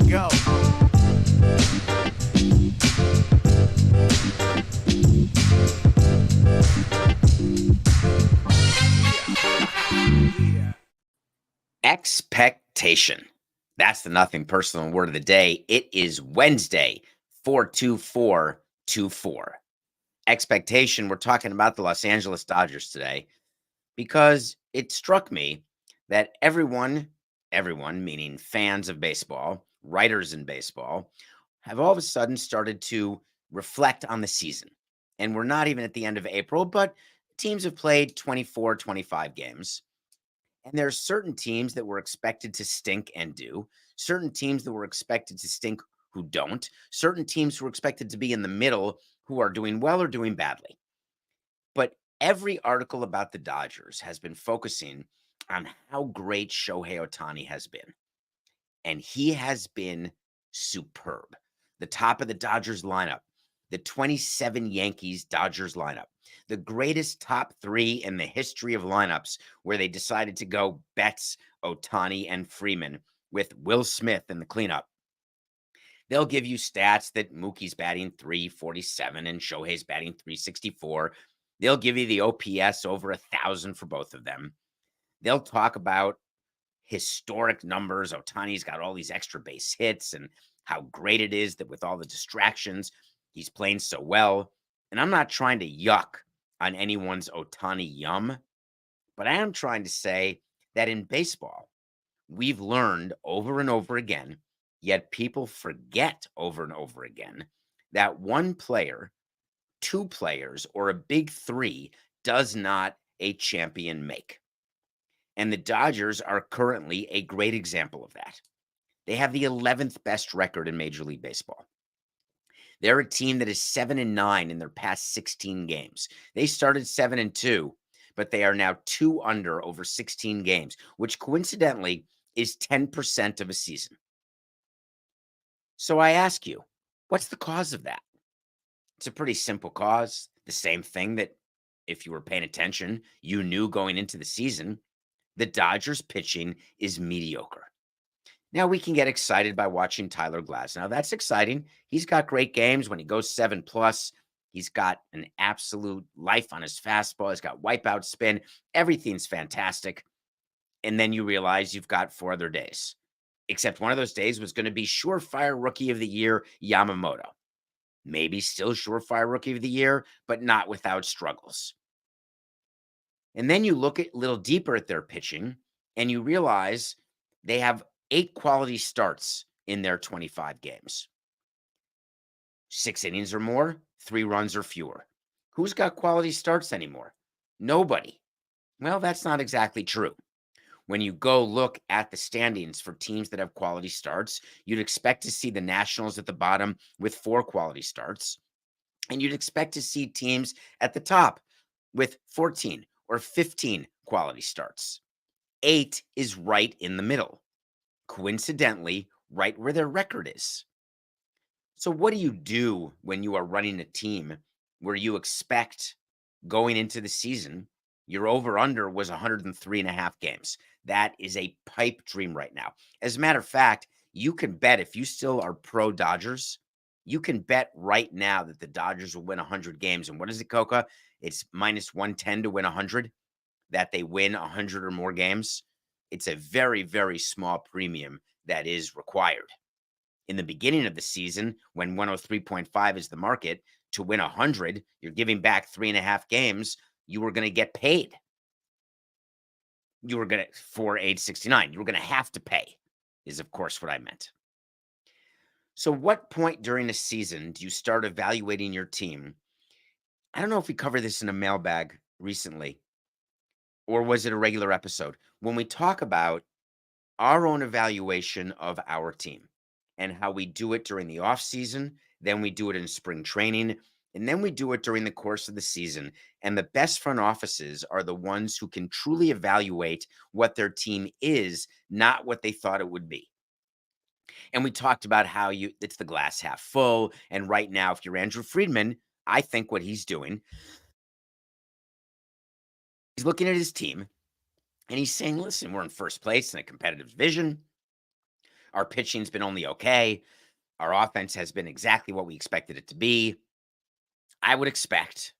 you go. Yeah. Expectation. That's the nothing personal word of the day. It is Wednesday, 42424. Expectation. We're talking about the Los Angeles Dodgers today because it struck me that everyone meaning fans of baseball, writers in baseball, have all of a sudden started to reflect on the season. And we're not even at the end of April, but teams have played 24, 25 games. And there's certain teams that were expected to stink and do, certain teams that were expected to stink who don't, certain teams who are expected to be in the middle who are doing well or doing badly. But every article about the Dodgers has been focusing on how great Shohei Ohtani has been. And he has been superb. The top of the Dodgers lineup, the 27 Yankees Dodgers lineup, the greatest top three in the history of lineups, where they decided to go Betts, Ohtani, and Freeman with Will Smith in the cleanup. They'll give you stats that Mookie's batting 347 and Shohei's batting 364. They'll give you the OPS over 1,000 for both of them. They'll talk about historic numbers. Ohtani's got all these extra base hits and how great it is that with all the distractions, he's playing so well. And I'm not trying to yuck on anyone's Ohtani yum, but I am trying to say that in baseball, we've learned over and over again, yet people forget over and over again, that one player, two players, or a big three does not a champion make. And the Dodgers are currently a great example of that. They have the 11th best record in Major League Baseball. They're a team that is 7-9 in their past 16 games. They started 7-2, but they are now 2 under over 16 games, which coincidentally is 10% of a season. So I ask you, what's the cause of that? It's a pretty simple cause. The same thing that, if you were paying attention, you knew going into the season. The Dodgers pitching is mediocre. Now, we can get excited by watching Tyler Glasnow. That's exciting. He's got great games when he goes 7+. He's got an absolute life on his fastball. He's got wipeout spin. Everything's fantastic. And then you realize you've got 4 other days. Except one of those days was going to be surefire Rookie of the Year, Yamamoto. Maybe still surefire Rookie of the Year, but not without struggles. And then you look a little deeper at their pitching, and you realize they have 8 quality starts in their 25 games. 6 innings or more, 3 runs or fewer. Who's got quality starts anymore? Nobody. Well, that's not exactly true. When you go look at the standings for teams that have quality starts, you'd expect to see the Nationals at the bottom with 4 quality starts, and you'd expect to see teams at the top with 14 or 15 quality starts. 8 is right in the middle, coincidentally, right where their record is. So what do you do when you are running a team where you expect going into the season, your over-under was 103.5 games? That is a pipe dream right now. As a matter of fact, you can bet, if you still are pro Dodgers, you can bet right now that the Dodgers will win 100 games. And what is it, Coca? It's minus 110 to win 100, that they win 100 or more games. It's a very, very small premium that is required. In the beginning of the season, when 103.5 is the market, to win 100, you're giving back 3.5 games, you were going to get paid. You were going to, for age 69, you were going to have to pay, is of course what I meant. So what point during the season do you start evaluating your team? I don't know if we covered this in a mailbag recently, or was it a regular episode? When we talk about our own evaluation of our team and how we do it during the off season, then we do it in spring training, and then we do it during the course of the season. And the best front offices are the ones who can truly evaluate what their team is, not what they thought it would be. And we talked about how it's the glass half full. And right now, if you're Andrew Friedman, I think what he's doing, he's looking at his team and he's saying, listen, we're in first place in a competitive division. Our pitching's been only okay. Our offense has been exactly what we expected it to be. I would expect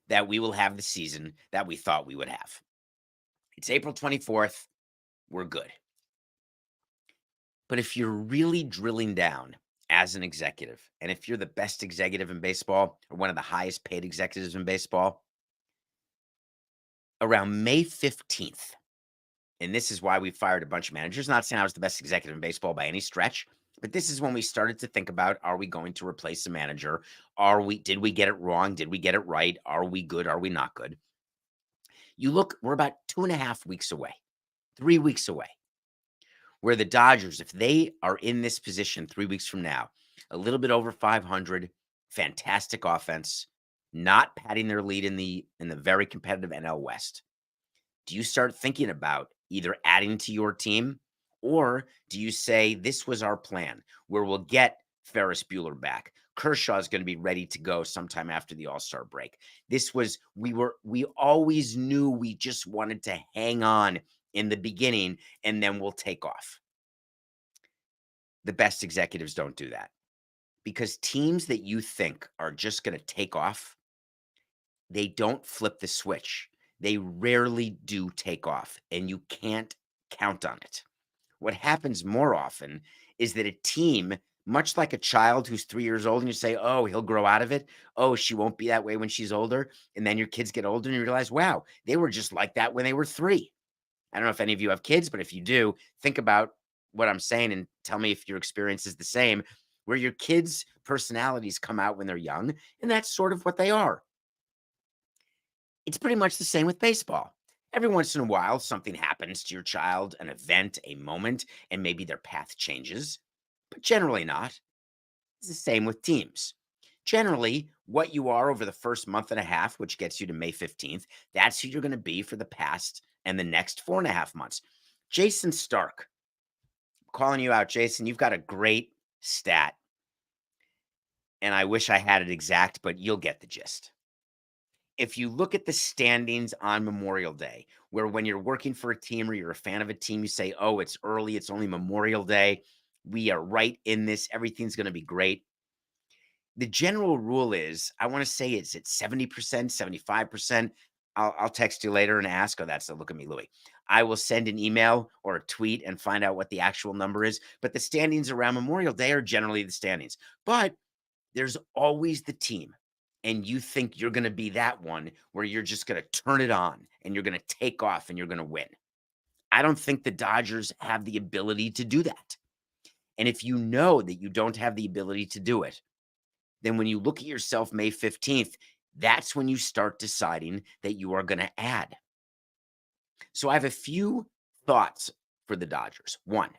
that we will have the season that we thought we would have. It's April 24th. We're good. But if you're really drilling down as an executive, and if you're the best executive in baseball or one of the highest paid executives in baseball, around May 15th, and this is why we fired a bunch of managers, not saying I was the best executive in baseball by any stretch, but this is when we started to think about, are we going to replace a manager? Did we get it wrong? Did we get it right? Are we good? Are we not good? You look, we're about 2.5 weeks away, 3 weeks away, where the Dodgers, if they are in this position 3 weeks from now, a little bit over 500, fantastic offense, not padding their lead in the very competitive NL West. Do you start thinking about either adding to your team, or do you say this was our plan where we'll get Ferris Bueller back? Kershaw is going to be ready to go sometime after the All-Star break. We always knew we just wanted to hang on in the beginning and then we'll take off. The best executives don't do that, because teams that you think are just going to take off, they don't flip the switch. They rarely do take off, and you can't count on it. What happens more often is that a team, much like a child who's 3 years old, and you say, oh, he'll grow out of it. Oh, she won't be that way when she's older. And then your kids get older and you realize, wow, they were just like that when they were 3. I don't know if any of you have kids, but if you do, think about what I'm saying and tell me if your experience is the same, where your kids' personalities come out when they're young, and that's sort of what they are. It's pretty much the same with baseball. Every once in a while, something happens to your child, an event, a moment, and maybe their path changes, but generally not. It's the same with teams. Generally, what you are over the first month and a half, which gets you to May 15th, that's who you're going to be for the past and the next 4.5 months. Jason Stark, calling you out, Jason. You've got a great stat, and I wish I had it exact, but you'll get the gist. If you look at the standings on Memorial Day, where when you're working for a team or you're a fan of a team, you say, oh, it's early, it's only Memorial Day, we are right in this, everything's going to be great. The general rule is, I want to say it's at 70%, 75%. I'll text you later and ask. Oh, that's a look at me, Louie. I will send an email or a tweet and find out what the actual number is. But the standings around Memorial Day are generally the standings. But there's always the team, and you think you're going to be that one where you're just going to turn it on and you're going to take off and you're going to win. I don't think the Dodgers have the ability to do that. And if you know that you don't have the ability to do it, then when you look at yourself May 15th, that's when you start deciding that you are going to add. So I have a few thoughts for the Dodgers. One,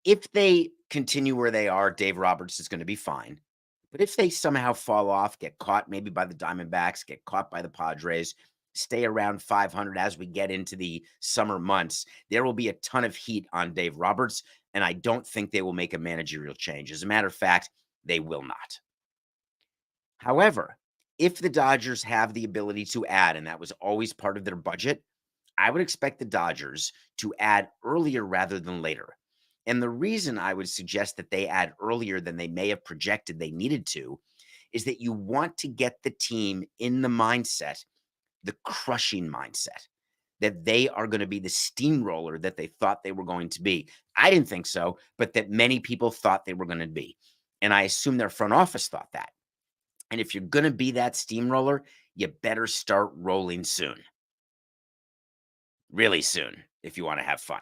if they continue where they are, Dave Roberts is going to be fine. But if they somehow fall off, get caught maybe by the Diamondbacks, get caught by the Padres, stay around 500 as we get into the summer months, there will be a ton of heat on Dave Roberts, and I don't think they will make a managerial change. As a matter of fact, they will not. However, if the Dodgers have the ability to add, and that was always part of their budget, I would expect the Dodgers to add earlier rather than later. And the reason I would suggest that they add earlier than they may have projected they needed to is that you want to get the team in the mindset, the crushing mindset, that they are going to be the steamroller that they thought they were going to be. I didn't think so, but that many people thought they were going to be. And I assume their front office thought that. And if you're going to be that steamroller, you better start rolling soon. Really soon, if you want to have fun.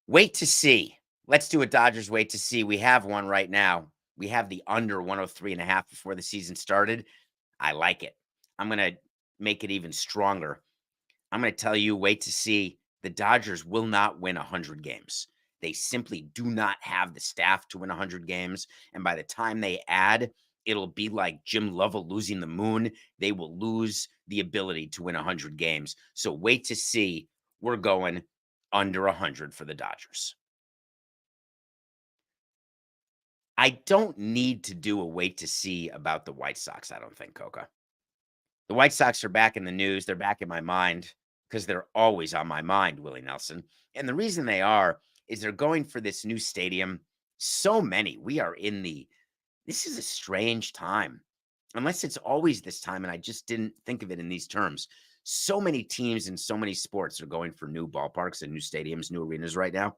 Wait to see. Let's do a Dodgers wait to see. We have one right now. We have the under 103.5 before the season started. I like it. I'm going to make it even stronger. I'm going to tell you, wait to see. The Dodgers will not win 100 games. They simply do not have the staff to win 100 games. And by the time they add, it'll be like Jim Lovell losing the moon. They will lose the ability to win 100 games. So wait to see. We're going under 100 for the Dodgers. I don't need to do a wait to see about the White Sox, I don't think, Coca. The White Sox are back in the news. They're back in my mind because they're always on my mind, Willie Nelson. And the reason they are is they're going for this new stadium. So many. We are in the this is a strange time. Unless it's always this time, and I just didn't think of it in these terms. So many teams and so many sports are going for new ballparks and new stadiums, new arenas right now.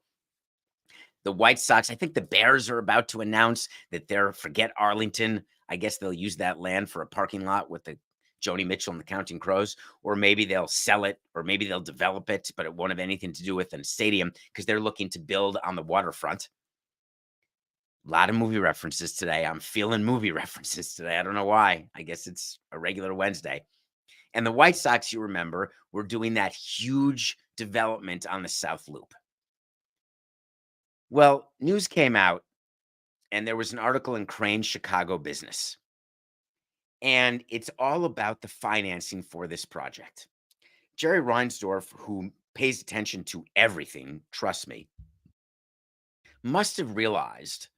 The White Sox, I think the Bears are about to announce that they're forget Arlington. I guess they'll use that land for a parking lot with the Joni Mitchell and the Counting Crows, or maybe they'll sell it, or maybe they'll develop it, but it won't have anything to do with a stadium because they're looking to build on the waterfront. A lot of movie references today. I'm feeling movie references today. I don't know why. I guess it's a regular Wednesday. And the White Sox, you remember, were doing that huge development on the South Loop. Well, news came out, and there was an article in Crane's Chicago Business. And it's all about the financing for this project. Jerry Reinsdorf, who pays attention to everything, trust me, must have realized,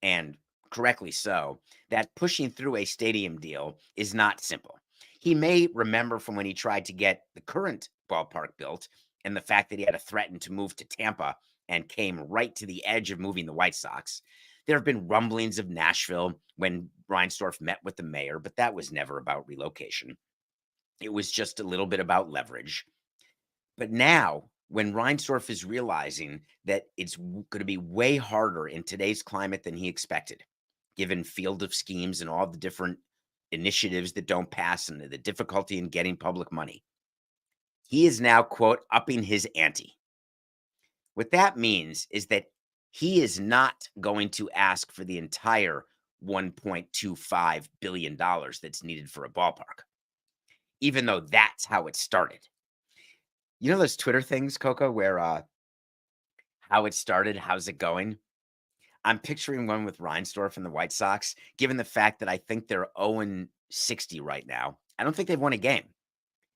and correctly so, that pushing through a stadium deal is not simple. He may remember from when he tried to get the current ballpark built and the fact that he had to threaten to move to Tampa and came right to the edge of moving the White Sox. There have been rumblings of Nashville when Reinsdorf met with the mayor, but that was never about relocation. It was just a little bit about leverage. But now, when Reinsdorf is realizing that it's going to be way harder in today's climate than he expected, given field of schemes and all the different initiatives that don't pass and the difficulty in getting public money, he is now, quote, upping his ante. What that means is that he is not going to ask for the entire $1.25 billion that's needed for a ballpark, even though that's how it started. You know those Twitter things, Coco, where how it started, how's it going? I'm picturing one with Reinsdorf and the White Sox, given the fact that I think they're 0-60 right now. I don't think they've won a game.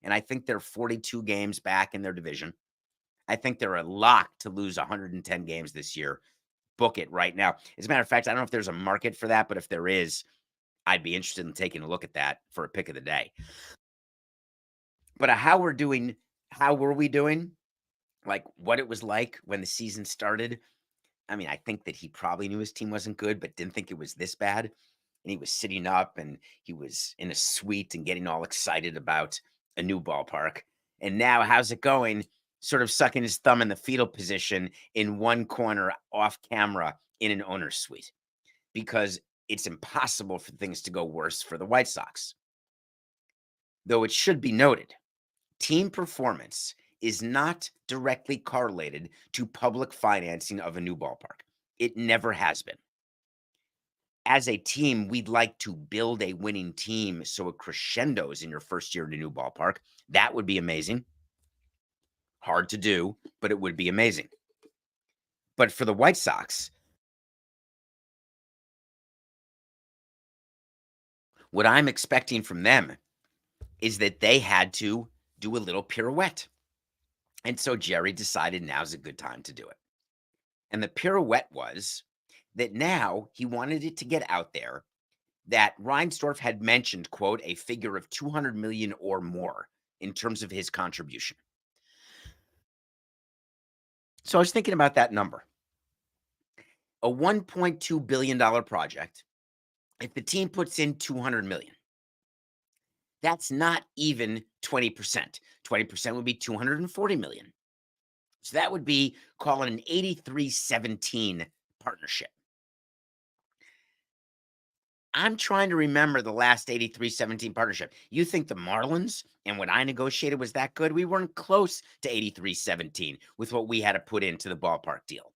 And I think they're 42 games back in their division. I think they're a lock to lose 110 games this year. Book it right now. As a matter of fact, I don't know if there's a market for that, but if there is, I'd be interested in taking a look at that for a pick of the day. But how were we doing? Like what it was like when the season started. I mean, I think that he probably knew his team wasn't good, but didn't think it was this bad. And he was sitting up and he was in a suite and getting all excited about a new ballpark. And now, how's it going? Sort of sucking his thumb in the fetal position in one corner off camera in an owner's suite because it's impossible for things to go worse for the White Sox. Though it should be noted, team performance is not directly correlated to public financing of a new ballpark. It never has been. As a team, we'd like to build a winning team so it crescendos in your first year in a new ballpark. That would be amazing. Hard to do, but it would be amazing. But for the White Sox, what I'm expecting from them is that they had to do a little pirouette. And so Jerry decided now's a good time to do it. And the pirouette was that now he wanted it to get out there that Reinsdorf had mentioned, quote, a figure of 200 million or more in terms of his contribution. So I was thinking about that number. A $1.2 billion project, if the team puts in 200 million, that's not even 20%. 20% would be 240 million. So that would be, call it an 83-17 partnership. I'm trying to remember the last 83-17 partnership. You think the Marlins and what I negotiated was that good? We weren't close to 83-17 with what we had to put into the ballpark deal.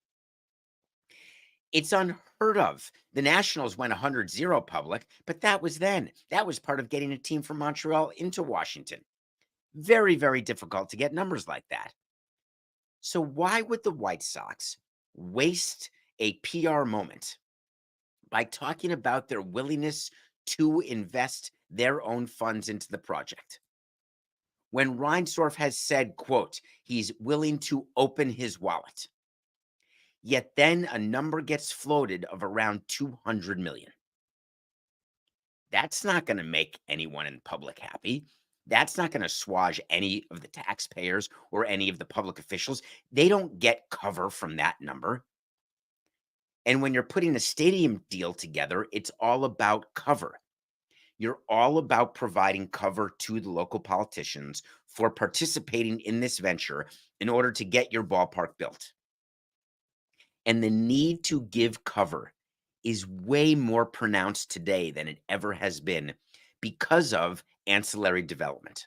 It's unheard of. The Nationals went 100-0 public, but that was then. That was part of getting a team from Montreal into Washington. Very, very difficult to get numbers like that. So why would the White Sox waste a PR moment by talking about their willingness to invest their own funds into the project? When Reinsdorf has said, quote, he's willing to open his wallet. Yet then a number gets floated of around 200 million. That's not going to make anyone in public happy. That's not going to assuage any of the taxpayers or any of the public officials. They don't get cover from that number. And when you're putting a stadium deal together, it's all about cover. You're all about providing cover to the local politicians for participating in this venture in order to get your ballpark built. And the need to give cover is way more pronounced today than it ever has been because of ancillary development.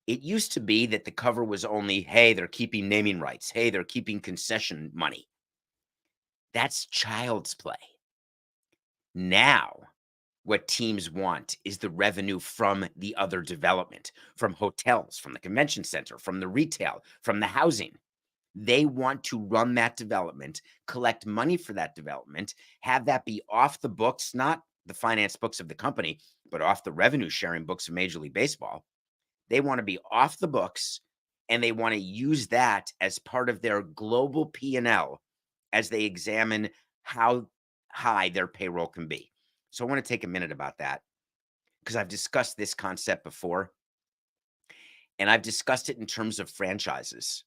It used to be that the cover was only, hey, they're keeping naming rights. Hey, they're keeping concession money. That's child's play. Now, what teams want is the revenue from the other development, from hotels, from the convention center, from the retail, from the housing. They want to run that development, collect money for that development, have that be off the books, not the finance books of the company, but off the revenue sharing books of Major League Baseball. They want to be off the books, and they want to use that as part of their global P&L as they examine how high their payroll can be. So I want to take a minute about that because I've discussed this concept before, and I've discussed it in terms of franchises,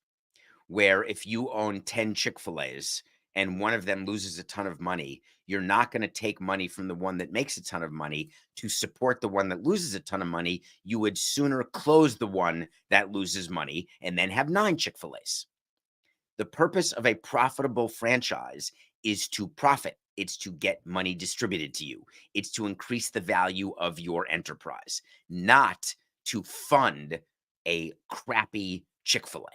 where if you own 10 Chick-fil-A's and one of them loses a ton of money, you're not going to take money from the one that makes a ton of money to support the one that loses a ton of money. You would sooner close the one that loses money and then have 9 Chick-fil-A's. The purpose of a profitable franchise is to profit. It's to get money distributed to you. It's to increase the value of your enterprise, not to fund a crappy Chick-fil-A.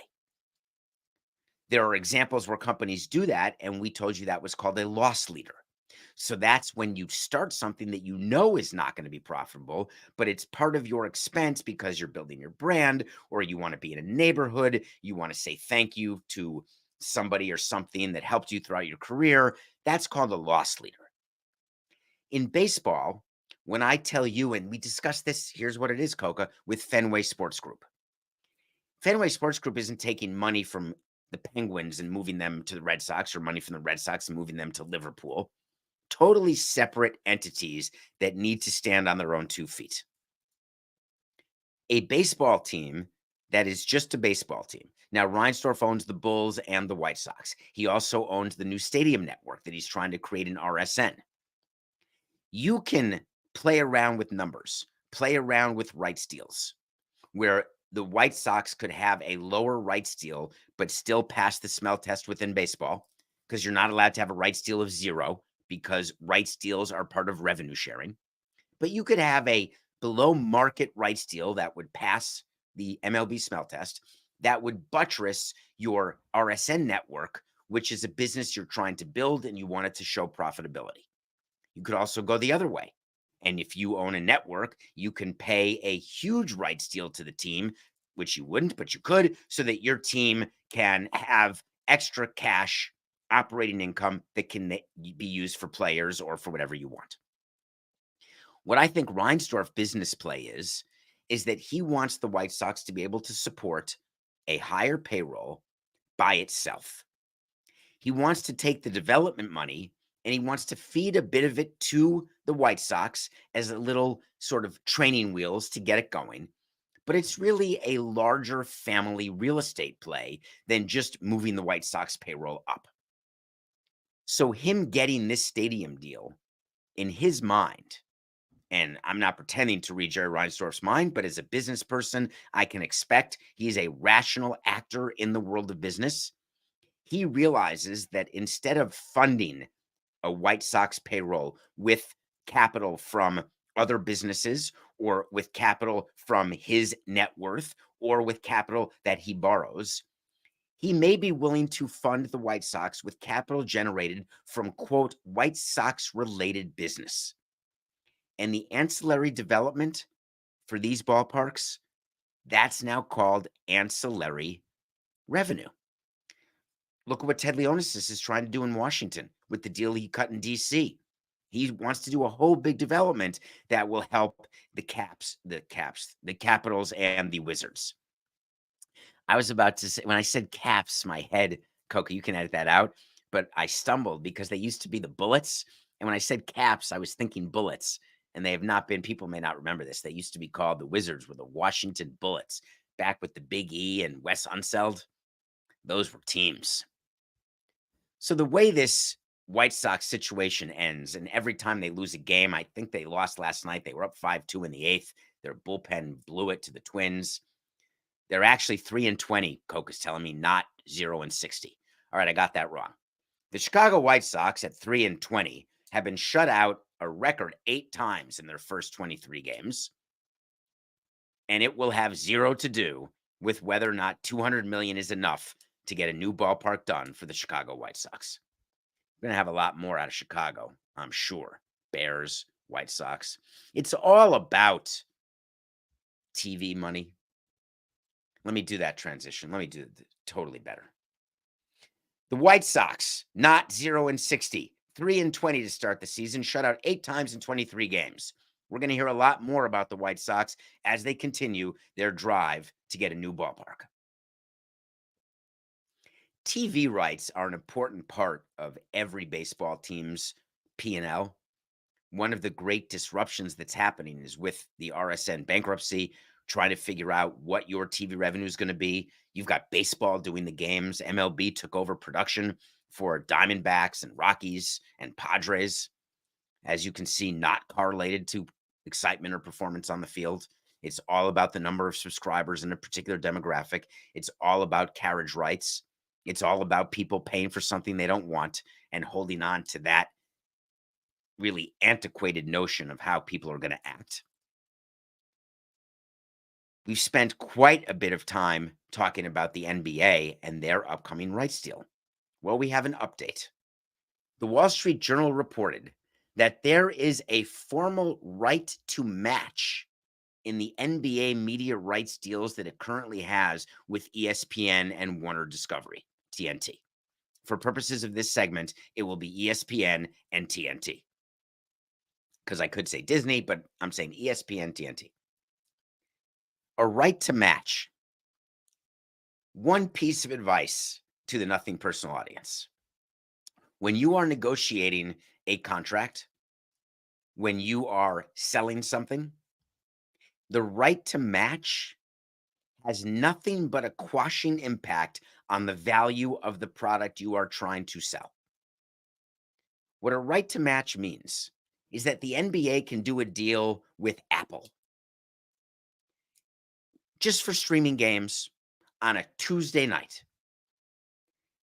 There are examples where companies do that, and we told you that was called a loss leader. So that's when you start something that you know is not going to be profitable, but it's part of your expense because you're building your brand, or you want to be in a neighborhood, you want to say thank you to somebody or something that helped you throughout your career. That's called a loss leader. In baseball, when I tell you, and we discussed this, here's what it is, Coca, with Fenway Sports Group. Fenway Sports Group isn't taking money from the Penguins and moving them to the Red Sox, or money from the Red Sox and moving them to Liverpool. Totally separate entities that need to stand on their own 2 feet. A baseball team that is just a baseball team. Now, Reinsdorf owns the Bulls and the White Sox. He also owns the new stadium network that he's trying to create in RSN. You can play around with numbers, play around with rights deals, where the White Sox could have a lower rights deal, but still pass the smell test within baseball, because you're not allowed to have a rights deal of 0, because rights deals are part of revenue sharing. But you could have a below market rights deal that would pass the MLB smell test, that would buttress your RSN network, which is a business you're trying to build and you want it to show profitability. You could also go the other way. And if you own a network, you can pay a huge rights deal to the team, which you wouldn't, but you could, so that your team can have extra cash operating income that can be used for players or for whatever you want. What I think Reinsdorf business play is that he wants the White Sox to be able to support a higher payroll by itself. He wants to take the development money and he wants to feed a bit of it to the White Sox as a little sort of training wheels to get it going. But it's really a larger family real estate play than just moving the White Sox payroll up. So him getting this stadium deal, in his mind, and I'm not pretending to read Jerry Reinsdorf's mind, but as a business person, I can expect he's a rational actor in the world of business. He realizes that instead of funding a White Sox payroll with capital from other businesses, or with capital from his net worth, or with capital that he borrows, he may be willing to fund the White Sox with capital generated from, quote, White Sox related business. And the ancillary development for these ballparks, that's now called ancillary revenue. Look at what Ted Leonsis is trying to do in Washington with the deal he cut in DC. He wants to do a whole big development that will help the Capitals and the Wizards. I was about to say, when I said Caps, my head, Coca, you can edit that out, but I stumbled because they used to be the Bullets. And when I said Caps, I was thinking Bullets. and they have not been, people may not remember this. They used to be called the Wizards, were the Washington Bullets, back with the Big E and Wes Unseld. Those were teams. So the way this White Sox situation ends, and every time they lose a game, I think they lost last night. They were up 5-2 in the eighth. Their bullpen blew it to the Twins. They're actually 3-20, Coke is telling me, not 0-60. All right, I got that wrong. The Chicago White Sox at 3-20 have been shut out a record 8 times in their first 23 games. And it will have zero to do with whether or not $200 million is enough to get a new ballpark done for the Chicago White Sox. We're going to have a lot more out of Chicago, I'm sure. Bears, White Sox. It's all about TV money. Let me do that transition. Let me do it totally better. The White Sox, not 0-60, 3-20 to start the season, shut out 8 times in 23 games. We're going to hear a lot more about the White Sox as they continue their drive to get a new ballpark. TV rights are an important part of every baseball team's P&L. One of the great disruptions that's happening is with the RSN bankruptcy, trying to figure out what your TV revenue is going to be. You've got baseball doing the games. MLB took over production for Diamondbacks and Rockies and Padres. As you can see, not correlated to excitement or performance on the field. It's all about the number of subscribers in a particular demographic. It's all about carriage rights. It's all about people paying for something they don't want and holding on to that really antiquated notion of how people are going to act. We've spent quite a bit of time talking about the NBA and their upcoming rights deal. Well, we have an update. The Wall Street Journal reported that there is a formal right to match in the NBA media rights deals that it currently has with ESPN and Warner Discovery, TNT. For purposes of this segment, it will be ESPN and TNT. Because I could say Disney, but I'm saying ESPN, TNT. A right to match. One piece of advice to the Nothing Personal audience. When you are negotiating a contract, when you are selling something, the right to match has nothing but a quashing impact on the value of the product you are trying to sell. What a right to match means is that the NBA can do a deal with Apple just for streaming games on a Tuesday night.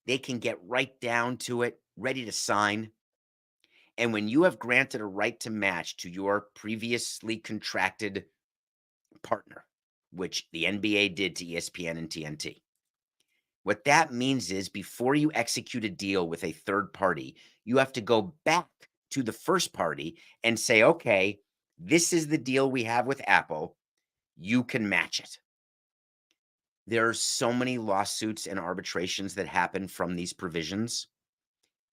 They can get right down to it, ready to sign. And when you have granted a right to match to your previously contracted partner, which the NBA did to ESPN and TNT, what that means is before you execute a deal with a third party, you have to go back to the first party and say, okay, this is the deal we have with Apple. You can match it. There are so many lawsuits and arbitrations that happen from these provisions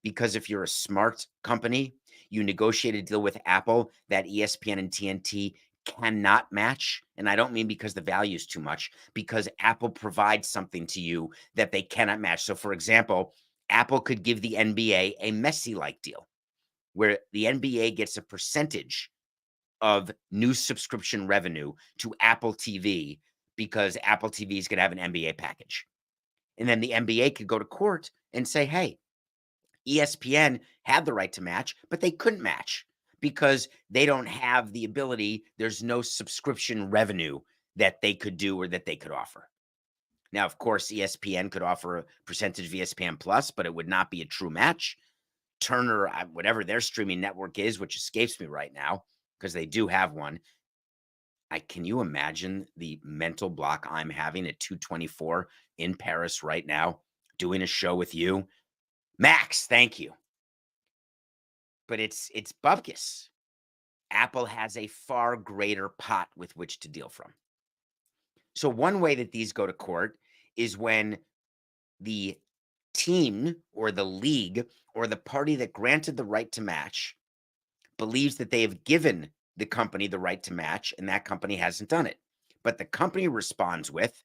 because if you're a smart company, you negotiate a deal with Apple that ESPN and TNT cannot match. And I don't mean because the value is too much, because Apple provides something to you that they cannot match. So, for example, Apple could give the NBA a Messi-like deal where the NBA gets a percentage of new subscription revenue to Apple TV because Apple TV is going to have an NBA package. And then the NBA could go to court and say, hey, ESPN had the right to match, but they couldn't match because they don't have the ability. There's no subscription revenue that they could do or that they could offer. Now, of course, ESPN could offer a percentage of ESPN Plus, but it would not be a true match. Turner, whatever their streaming network is, which escapes me right now because they do have one. Can you imagine the mental block I'm having at 2:24 in Paris right now, doing a show with you? Max, thank you. But it's bupkis. Apple has a far greater pot with which to deal from. So one way that these go to court is when the team or the league or the party that granted the right to match believes that they have given the company the right to match and that company hasn't done it. But the company responds with,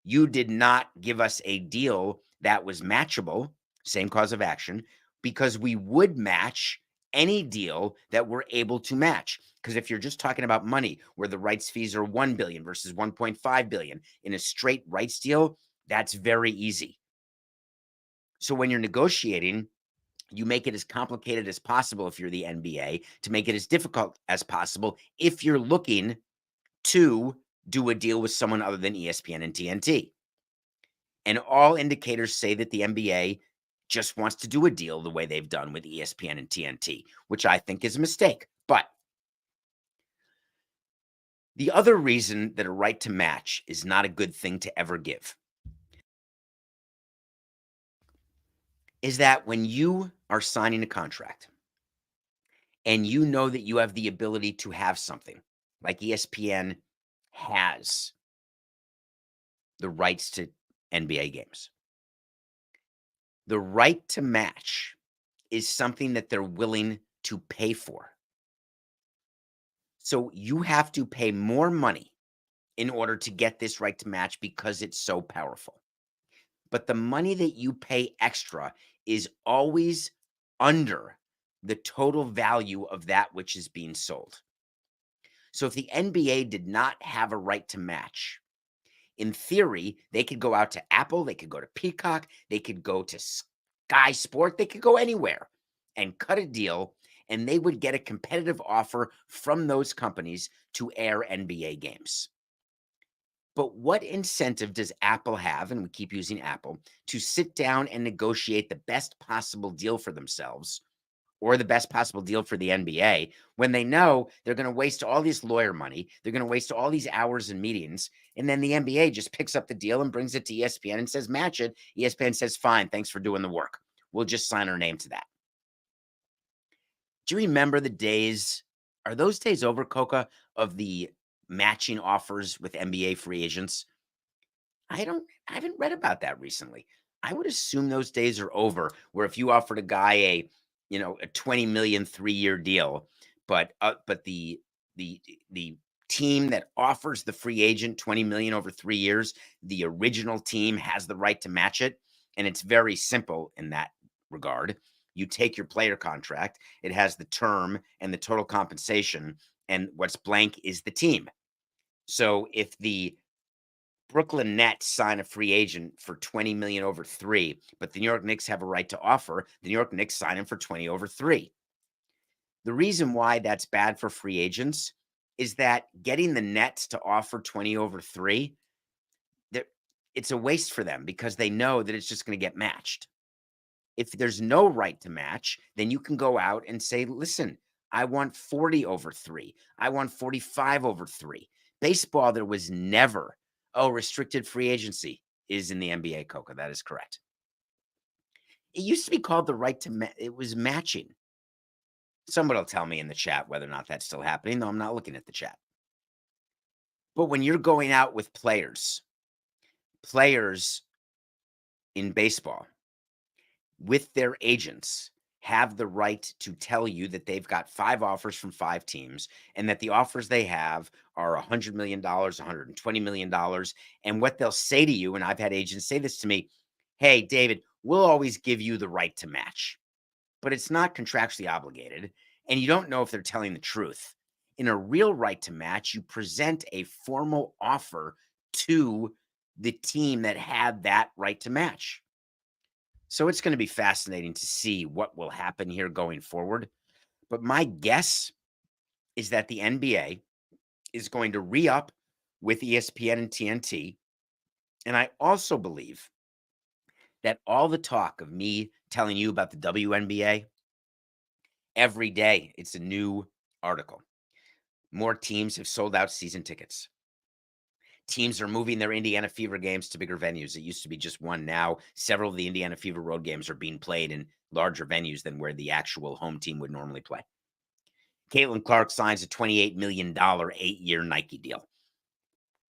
you did not give us a deal that was matchable, same cause of action, because we would match any deal that we're able to match. Because if you're just talking about money, where the rights fees are 1 billion versus 1.5 billion in a straight rights deal, that's very easy. So when you're negotiating, you make it as complicated as possible if you're the NBA, to make it as difficult as possible if you're looking to do a deal with someone other than ESPN and TNT. And all indicators say that the NBA just wants to do a deal the way they've done with ESPN and TNT, which I think is a mistake. But the other reason that a right to match is not a good thing to ever give is that when you are signing a contract and you know that you have the ability to have something like ESPN has the rights to NBA games, the right to match is something that they're willing to pay for. So you have to pay more money in order to get this right to match because it's so powerful. But the money that you pay extra is always under the total value of that which is being sold. So if the NBA did not have a right to match, in theory, they could go out to Apple, they could go to Peacock, they could go to Sky Sport, they could go anywhere and cut a deal, and they would get a competitive offer from those companies to air NBA games. But what incentive does Apple have, and we keep using Apple, to sit down and negotiate the best possible deal for themselves or the best possible deal for the NBA when they know they're going to waste all this lawyer money, they're going to waste all these hours in meetings, and then the NBA just picks up the deal and brings it to ESPN and says, match it. ESPN says, fine, thanks for doing the work. We'll just sign our name to that. Do you remember the days? Are those days over, Coca, of the matching offers with NBA free agents? I haven't read about that recently. I would assume those days are over, where if you offered a guy a 20 million 3-year deal, but the team that offers the free agent 20 million over 3 years, the original team has the right to match it, and it's very simple in that regard. You take your player contract, it has the term and the total compensation, and what's blank is the team. So if the Brooklyn Nets sign a free agent for 20 million over 3, but the New York Knicks have a right to offer, the New York Knicks sign him for 20 over 3. The reason why that's bad for free agents is that getting the Nets to offer 20 over 3, it's a waste for them because they know that it's just going to get matched. If there's no right to match, then you can go out and say, listen, I want 40 over 3. I want 45 over 3. Baseball, there was never, restricted free agency is in the NBA, Coca. That is correct. It used to be called the right to it was matching. Somebody will tell me in the chat whether or not that's still happening, though I'm not looking at the chat. But when you're going out with players in baseball with their agents have the right to tell you that they've got 5 offers from 5 teams and that the offers they have are $100 million, $120 million. And what they'll say to you, and I've had agents say this to me, hey, David, we'll always give you the right to match, but it's not contractually obligated. And you don't know if they're telling the truth. In a real right to match, you present a formal offer to the team that had that right to match. So it's going to be fascinating to see what will happen here going forward. But my guess is that the NBA is going to re-up with ESPN and TNT. And I also believe that all the talk of me telling you about the WNBA, every day it's a new article. More teams have sold out season tickets. Teams are moving their Indiana Fever games to bigger venues. It used to be just one. Now, several of the Indiana Fever road games are being played in larger venues than where the actual home team would normally play. Caitlin Clark signs a $28 million 8-year Nike deal.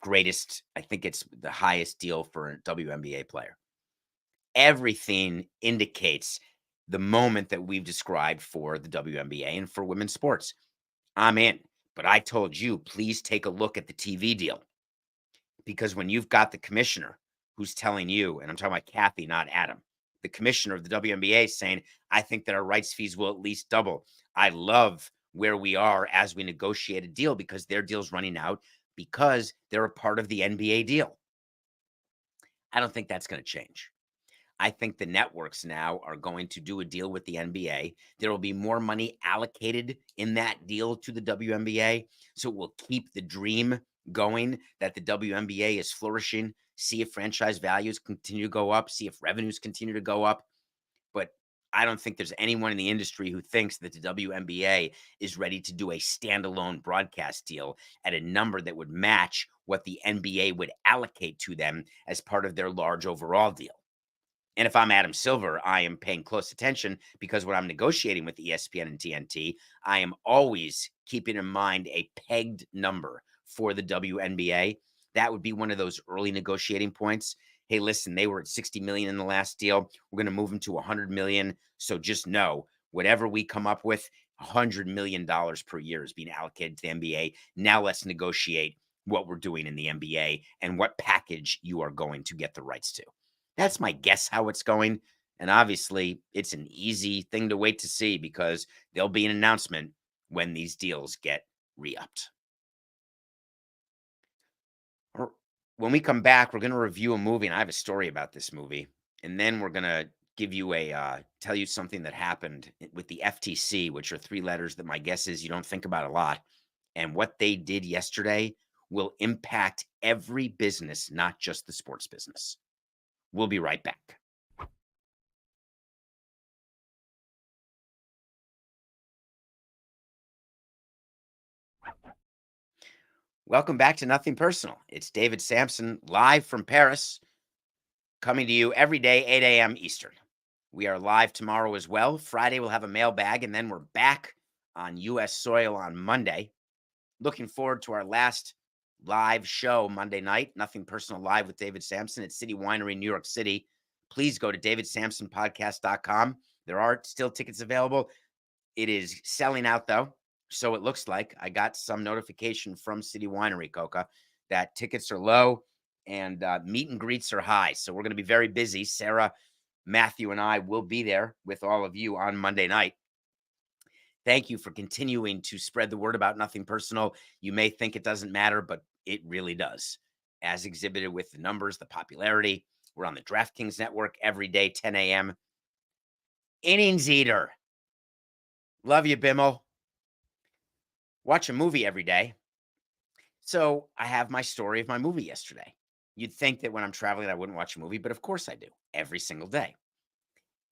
Greatest, I think it's the highest deal for a WNBA player. Everything indicates the moment that we've described for the WNBA and for women's sports. I'm in, but I told you, please take a look at the TV deal. Because when you've got the commissioner who's telling you, and I'm talking about Kathy, not Adam, the commissioner of the WNBA saying, I think that our rights fees will at least double. I love where we are as we negotiate a deal because their deal's running out because they're a part of the NBA deal. I don't think that's going to change. I think the networks now are going to do a deal with the NBA. There will be more money allocated in that deal to the WNBA. So it will keep the dream going that the WNBA is flourishing. See if franchise values continue to go up, see if revenues continue to go up. But I don't think there's anyone in the industry who thinks that the WNBA is ready to do a standalone broadcast deal at a number that would match what the NBA would allocate to them as part of their large overall deal. And if I'm Adam Silver, I am paying close attention because when I'm negotiating with ESPN and TNT, I am always keeping in mind a pegged number for the WNBA. That would be one of those early negotiating points. Hey, listen, they were at 60 million in the last deal. We're going to move them to 100 million. So just know whatever we come up with, $100 million per year is being allocated to the NBA. Now let's negotiate what we're doing in the NBA and what package you are going to get the rights to. That's my guess how it's going. And obviously, it's an easy thing to wait to see because there'll be an announcement when these deals get re-upped. When we come back, we're going to review a movie, and I have a story about this movie. And then we're going to give you tell you something that happened with the FTC, which are three letters that my guess is you don't think about a lot. And what they did yesterday will impact every business, not just the sports business. We'll be right back. Welcome back to Nothing Personal. It's David Samson live from Paris, coming to you every day, 8 a.m. Eastern. We are live tomorrow as well. Friday, we'll have a mailbag, and then we're back on U.S. soil on Monday. Looking forward to our last live show Monday night, Nothing Personal Live with David Samson at City Winery, New York City. Please go to davidsamsonpodcast.com. There are still tickets available. It is selling out, though. So it looks like I got some notification from City Winery, Coca, that tickets are low and meet and greets are high. So we're going to be very busy. Sarah, Matthew, and I will be there with all of you on Monday night. Thank you for continuing to spread the word about Nothing Personal. You may think it doesn't matter, but it really does. As exhibited with the numbers, the popularity. We're on the DraftKings Network every day, 10 a.m. Innings Eater. Love you, Bimmel. Watch a movie every day. So I have my story of my movie yesterday. You'd think that when I'm traveling, I wouldn't watch a movie, but of course I do every single day.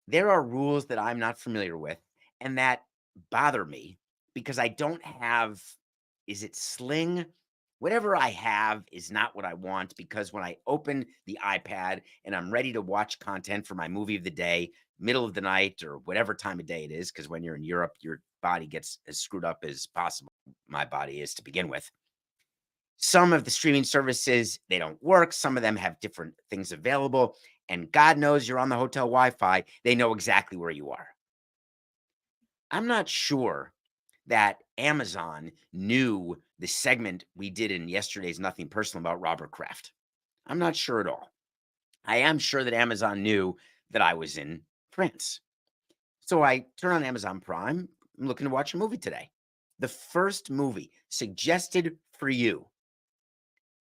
There are rules that I'm not familiar with and that bother me because I don't have, is it Sling? Whatever I have is not what I want because when I open the iPad and I'm ready to watch content for my movie of the day, middle of the night or whatever time of day it is, because when you're in Europe, your body gets as screwed up as possible. My body is to begin with. Some of the streaming services, they don't work. Some of them have different things available. And God knows you're on the hotel Wi-Fi. They know exactly where you are. I'm not sure that Amazon knew the segment we did in yesterday's Nothing Personal about Robert Kraft. I'm not sure at all. I am sure that Amazon knew that I was in France. So I turn on Amazon Prime. I'm looking to watch a movie today. The first movie suggested for you,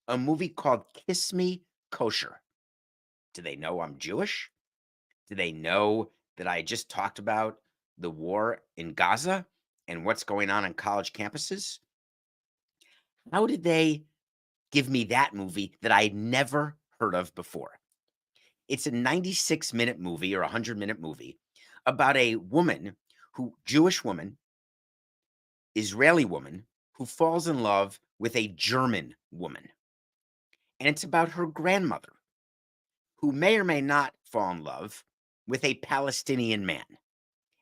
a movie called Kiss Me Kosher. Do they know I'm Jewish? Do they know that I just talked about the war in Gaza and what's going on college campuses? How did they give me that movie that I had never heard of before? It's a 96-minute movie or a 100-minute movie about a woman Jewish woman, Israeli woman, who falls in love with a German woman. And it's about her grandmother, who may or may not fall in love with a Palestinian man.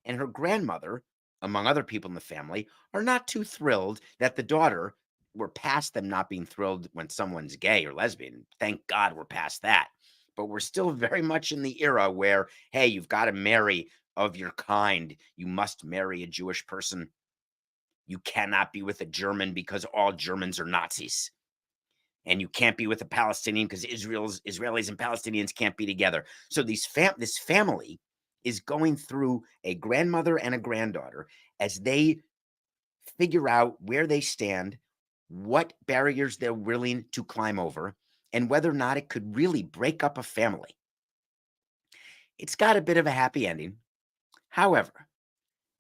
And her grandmother, among other people in the family, are not too thrilled that the daughter, we're past them not being thrilled when someone's gay or lesbian. Thank God we're past that. But we're still very much in the era where, hey, you've got to marry of your kind. You must marry a Jewish person. You cannot be with a German because all Germans are Nazis. And you can't be with a Palestinian because Israelis and Palestinians can't be together. So this family is going through a grandmother and a granddaughter as they figure out where they stand, what barriers they're willing to climb over, and whether or not it could really break up a family. It's got a bit of a happy ending. However,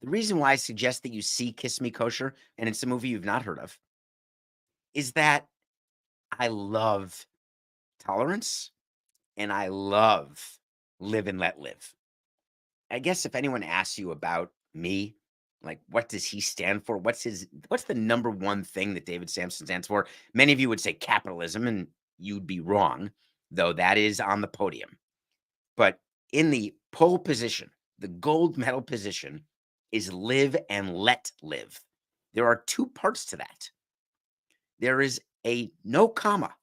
the reason why I suggest that you see Kiss Me Kosher, and it's a movie you've not heard of, is that I love tolerance and I love live and let live. I guess if anyone asks you about me, like what does he stand for? What's the number one thing that David Samson stands for? Many of you would say capitalism, and you'd be wrong, though that is on the podium. But in the pole position, the gold medal position is live and let live. There are two parts to that. There is a no comma.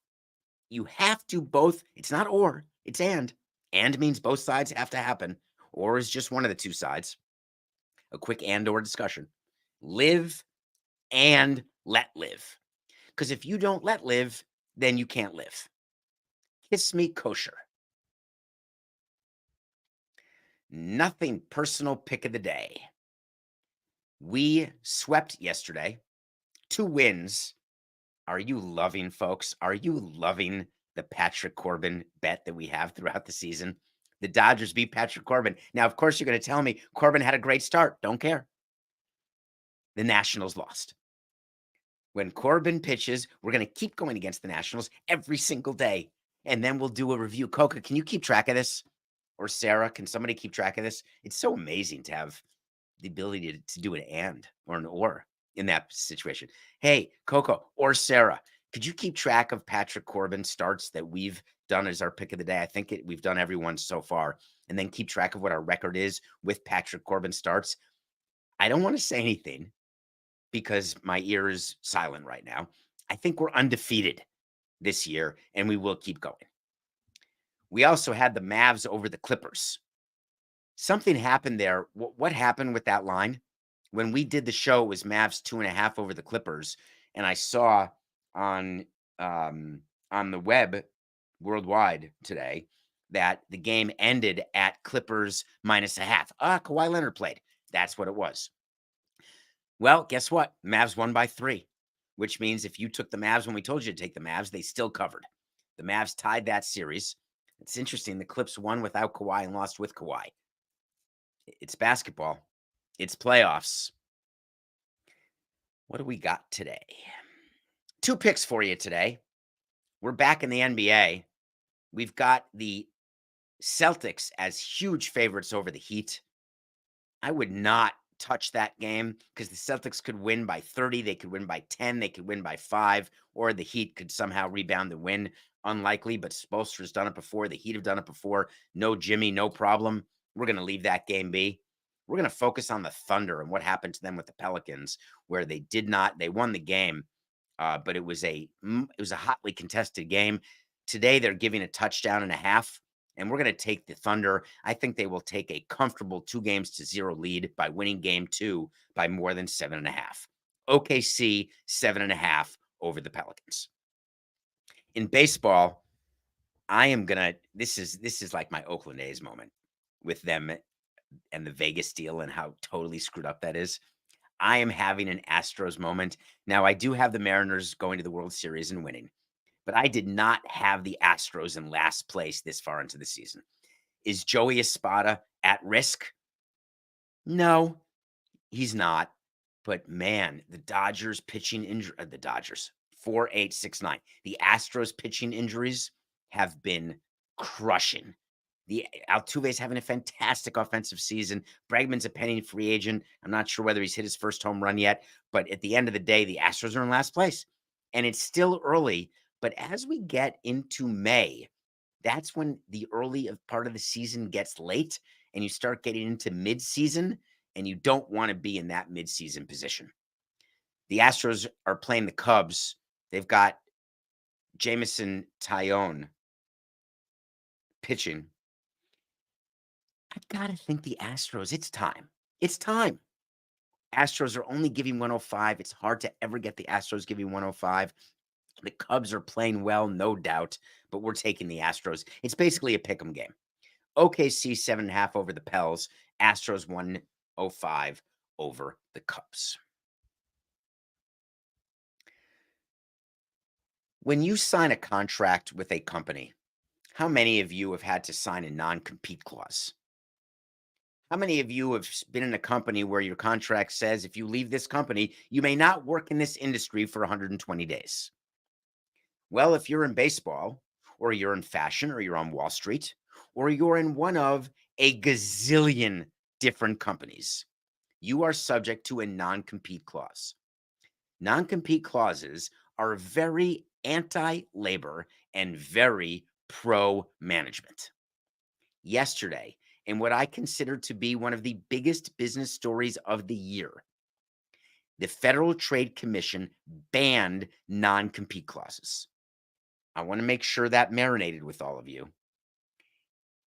You have to both, it's not or, it's and. And means both sides have to happen, or is just one of the two sides. A quick and or discussion. Live and let live. Because if you don't let live, then you can't live. Kiss Me Kosher. Nothing personal pick of the day. We swept yesterday. 2 wins. Are you loving, folks? Are you loving the Patrick Corbin bet that we have throughout the season? The Dodgers beat Patrick Corbin. Now, of course, you're going to tell me Corbin had a great start. Don't care. The Nationals lost. When Corbin pitches, we're going to keep going against the Nationals every single day. And then we'll do a review. Coca, can you keep track of this? Or Sarah, can somebody keep track of this? It's so amazing to have the ability to do an and or an or in that situation. Hey, Coco or Sarah, could you keep track of Patrick Corbin starts that we've done as our pick of the day? I think we've done everyone so far. And then keep track of what our record is with Patrick Corbin starts. I don't want to say anything because my ear is silent right now. I think we're undefeated this year, and we will keep going. We also had the Mavs over the Clippers. Something happened there. What happened with that line? When we did the show, it was Mavs 2.5 over the Clippers, and I saw on the web worldwide today that the game ended at Clippers -0.5. Kawhi Leonard played. That's what it was. Well, guess what? Mavs won by 3, which means if you took the Mavs when we told you to take the Mavs, they still covered. The Mavs tied that series. It's interesting. The Clips won without Kawhi and lost with Kawhi. It's basketball. It's playoffs. What do we got today? 2 picks for you today. We're back in the NBA. We've got the Celtics as huge favorites over the Heat. I would not touch that game because the Celtics could win by 30. They could win by 10. They could win by 5, or the Heat could somehow rebound the win. Unlikely, but Spoelstra's done it before. The Heat have done it before. No Jimmy, no problem. We're going to leave that game be. We're going to focus on the Thunder and what happened to them with the Pelicans, where they won the game, but it was a hotly contested game. Today, they're giving a touchdown and a half, and we're going to take the Thunder. I think they will take a comfortable 2-0 lead by winning game 2 by more than 7.5. OKC 7.5 over the Pelicans. In baseball, this is like my Oakland A's moment with them and the Vegas deal and how totally screwed up that is. I am having an Astros moment. Now, I do have the Mariners going to the World Series and winning, but I did not have the Astros in last place this far into the season. Is Joey Espada at risk? No, he's not. But man, the Dodgers pitching injury, the Dodgers 4-8-6-9. The Astros pitching injuries have been crushing. The Altuve's having a fantastic offensive season. Bregman's a pending free agent. I'm not sure whether he's hit his first home run yet, but at the end of the day, the Astros are in last place. And it's still early, but as we get into May, that's when the early part of the season gets late and you start getting into mid-season, and you don't want to be in that mid-season position. The Astros are playing the Cubs. They've got Jameson Taillon pitching. I've got to think the Astros. It's time. It's time. Astros are only giving 105. It's hard to ever get the Astros giving 105. The Cubs are playing well, no doubt, but we're taking the Astros. It's basically a pick'em game. OKC 7.5 over the Pels. Astros 105 over the Cubs. When you sign a contract with a company, how many of you have had to sign a non-compete clause? How many of you have been in a company where your contract says if you leave this company, you may not work in this industry for 120 days? Well, if you're in baseball, or you're in fashion, or you're on Wall Street, or you're in one of a gazillion different companies, you are subject to a non-compete clause. Non-compete clauses are very anti-labor and very pro-management. Yesterday, in what I consider to be one of the biggest business stories of the year, the Federal Trade Commission banned non-compete clauses. I want to make sure that marinated with all of you.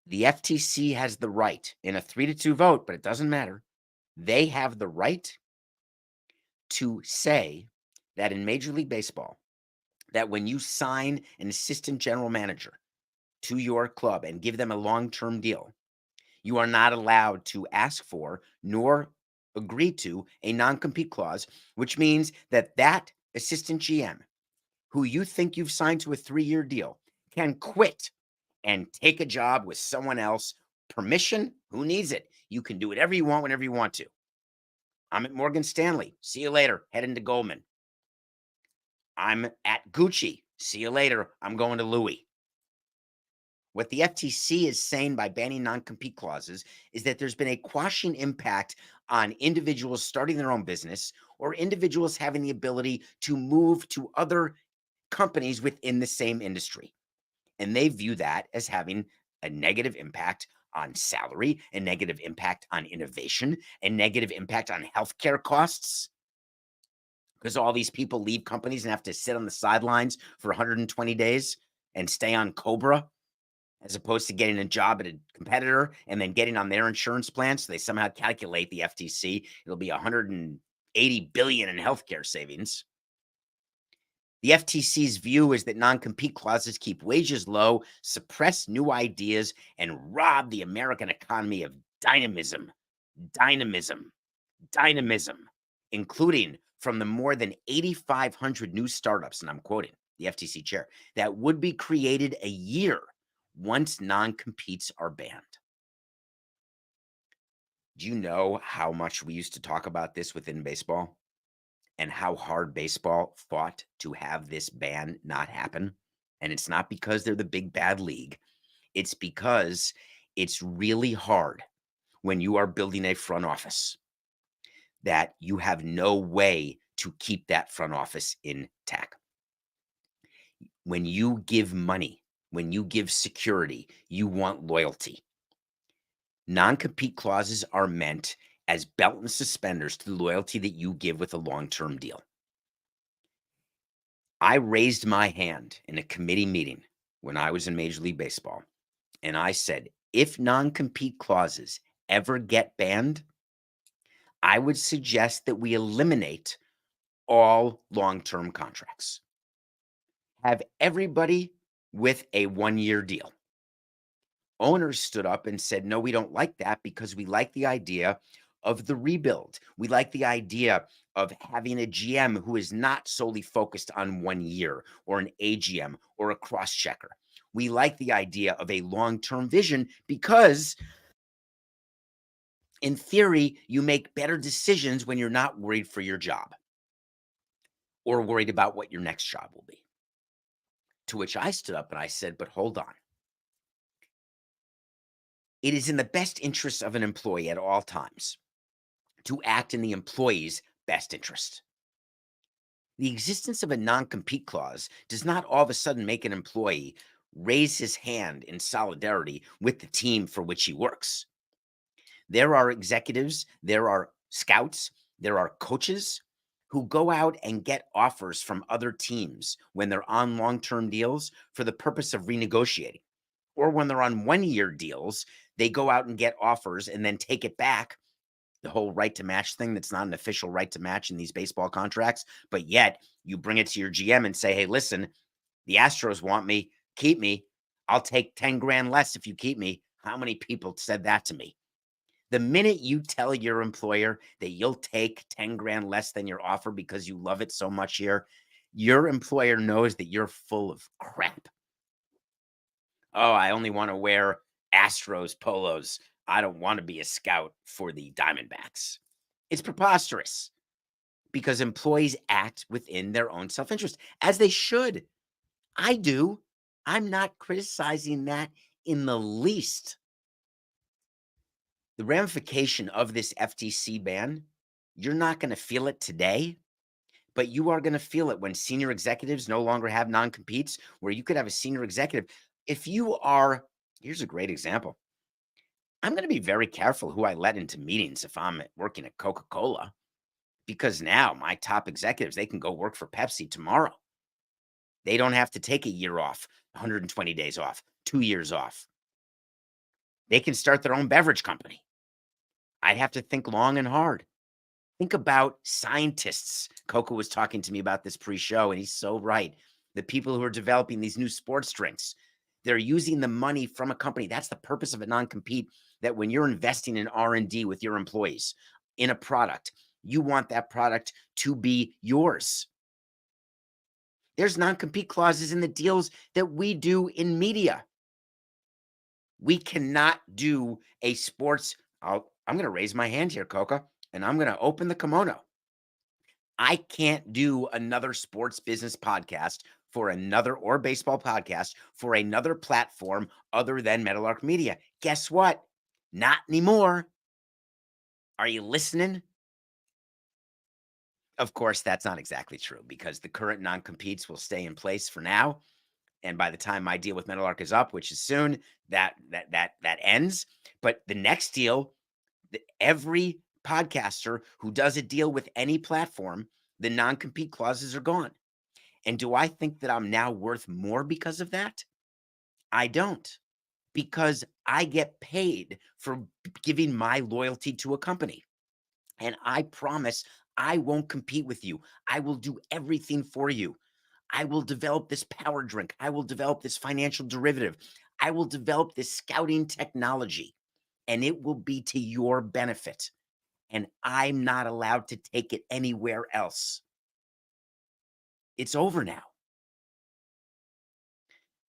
The FTC has the right in a 3-2 vote, but it doesn't matter. They have the right to say that in Major League Baseball, that when you sign an assistant general manager to your club and give them a long-term deal, you are not allowed to ask for nor agree to a non-compete clause, which means that that assistant GM who you think you've signed to a 3-year deal can quit and take a job with someone else. Permission? Who needs it? You can do whatever you want whenever you want to. I'm at Morgan Stanley. See you later. Heading to Goldman. I'm at Gucci. See you later. I'm going to Louis. What the FTC is saying by banning non-compete clauses is that there's been a quashing impact on individuals starting their own business or individuals having the ability to move to other companies within the same industry. And they view that as having a negative impact on salary, a negative impact on innovation, a negative impact on healthcare costs. Because all these people leave companies and have to sit on the sidelines for 120 days and stay on Cobra, as opposed to getting a job at a competitor and then getting on their insurance plan. So they somehow calculate the FTC. It'll be 180 billion in healthcare savings. The FTC's view is that non-compete clauses keep wages low, suppress new ideas, and rob the American economy of dynamism, including from the more than 8,500 new startups, and I'm quoting the FTC chair, that would be created a year once non-competes are banned. Do you know how much we used to talk about this within baseball and how hard baseball fought to have this ban not happen? And it's not because they're the big bad league. It's because it's really hard when you are building a front office that you have no way to keep that front office intact. When you give money, when you give security, you want loyalty. Non-compete clauses are meant as belt and suspenders to the loyalty that you give with a long-term deal. I raised my hand in a committee meeting when I was in Major League Baseball, and I said, if non-compete clauses ever get banned, I would suggest that we eliminate all long-term contracts. Have everybody with a 1-year deal. Owners stood up and said, no, we don't like that because we like the idea of the rebuild. We like the idea of having a GM who is not solely focused on 1 year, or an AGM or a cross-checker. We like the idea of a long-term vision because in theory, you make better decisions when you're not worried for your job or worried about what your next job will be. To which I stood up and I said, but hold on. It is in the best interest of an employee at all times to act in the employee's best interest. The existence of a non-compete clause does not all of a sudden make an employee raise his hand in solidarity with the team for which he works. There are executives, there are scouts, there are coaches who go out and get offers from other teams when they're on long-term deals for the purpose of renegotiating. Or when they're on 1-year deals, they go out and get offers and then take it back. The whole right to match thing, that's not an official right to match in these baseball contracts, but yet you bring it to your GM and say, hey, listen, the Astros want me, keep me. I'll take 10 grand less if you keep me. How many people said that to me? The minute you tell your employer that you'll take 10 grand less than your offer because you love it so much here, your employer knows that you're full of crap. Oh, I only want to wear Astros polos. I don't want to be a scout for the Diamondbacks. It's preposterous because employees act within their own self-interest, as they should. I do. I'm not criticizing that in the least. The ramification of this FTC ban, you're not going to feel it today, but you are going to feel it when senior executives no longer have non-competes, where you could have a senior executive. If you are, here's a great example. I'm going to be very careful who I let into meetings if I'm working at Coca-Cola, because now my top executives, they can go work for Pepsi tomorrow. They don't have to take a year off, 120 days off, 2 years off. They can start their own beverage company. I'd have to think long and hard. Think about scientists. Coco was talking to me about this pre-show, and he's so right. The people who are developing these new sports drinks, they're using the money from a company. That's the purpose of a non-compete, that when you're investing in R&D with your employees in a product, you want that product to be yours. There's non-compete clauses in the deals that we do in media. We cannot do a sports. I'm going to raise my hand here, Coca, and I'm going to open the kimono. I can't do another sports business podcast for another, or baseball podcast for another platform other than Meadowlark Media. Guess what? Not anymore. Are you listening? Of course, that's not exactly true, because the current non-competes will stay in place for now. And by the time my deal with Meadowlark is up, which is soon, that ends. But the next deal, every podcaster who does a deal with any platform, the non-compete clauses are gone. And do I think that I'm now worth more because of that? I don't, because I get paid for giving my loyalty to a company. And I promise I won't compete with you. I will do everything for you. I will develop this power drink. I will develop this financial derivative. I will develop this scouting technology, and it will be to your benefit. And I'm not allowed to take it anywhere else. It's over now.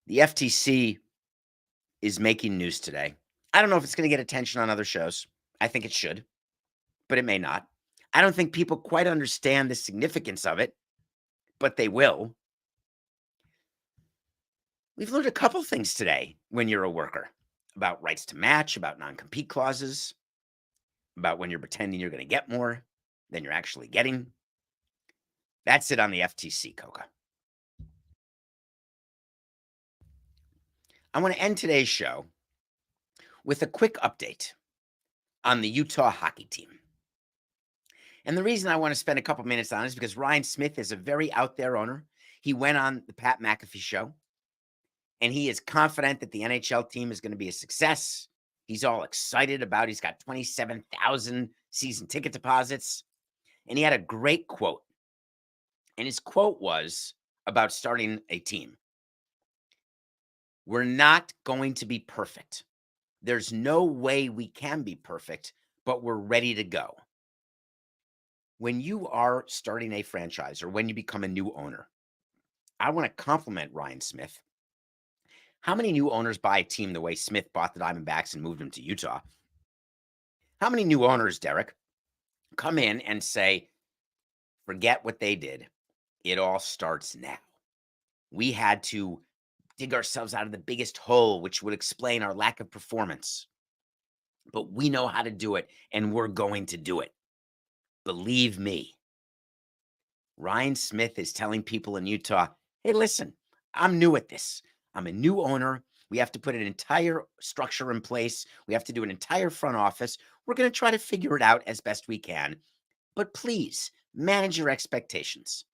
The FTC is making news today. I don't know if it's going to get attention on other shows. I think it should, but it may not. I don't think people quite understand the significance of it, but they will. We've learned a couple things today when you're a worker, about rights to match, about non-compete clauses, about when you're pretending you're going to get more than you're actually getting. That's it on the FTC, Coca. I want to end today's show with a quick update on the Utah hockey team. And the reason I want to spend a couple minutes on it is because Ryan Smith is a very out there owner. He went on the Pat McAfee show, and he is confident that the NHL team is going to be a success. He's all excited about it. He's got 27,000 season ticket deposits. And he had a great quote. And his quote was about starting a team. We're not going to be perfect. There's no way we can be perfect, but we're ready to go. When you are starting a franchise, or when you become a new owner, I want to compliment Ryan Smith. How many new owners buy a team the way Smith bought the Diamondbacks and moved them to Utah? How many new owners, Derek, come in and say, forget what they did. It all starts now. We had to dig ourselves out of the biggest hole, which would explain our lack of performance. But we know how to do it, and we're going to do it. Believe me. Ryan Smith is telling people in Utah, hey, listen, I'm new at this. I'm a new owner. We have to put an entire structure in place. We have to do an entire front office. We're going to try to figure it out as best we can. But please manage your expectations.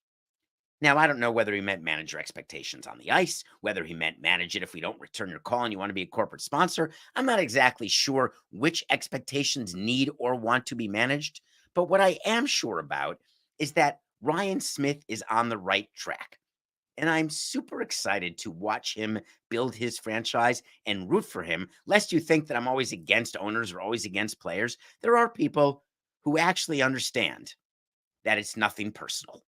Now, I don't know whether he meant manage your expectations on the ice, whether he meant manage it if we don't return your call and you want to be a corporate sponsor. I'm not exactly sure which expectations need or want to be managed. But what I am sure about is that Ryan Smith is on the right track. And I'm super excited to watch him build his franchise and root for him, lest you think that I'm always against owners or always against players. There are people who actually understand that it's nothing personal.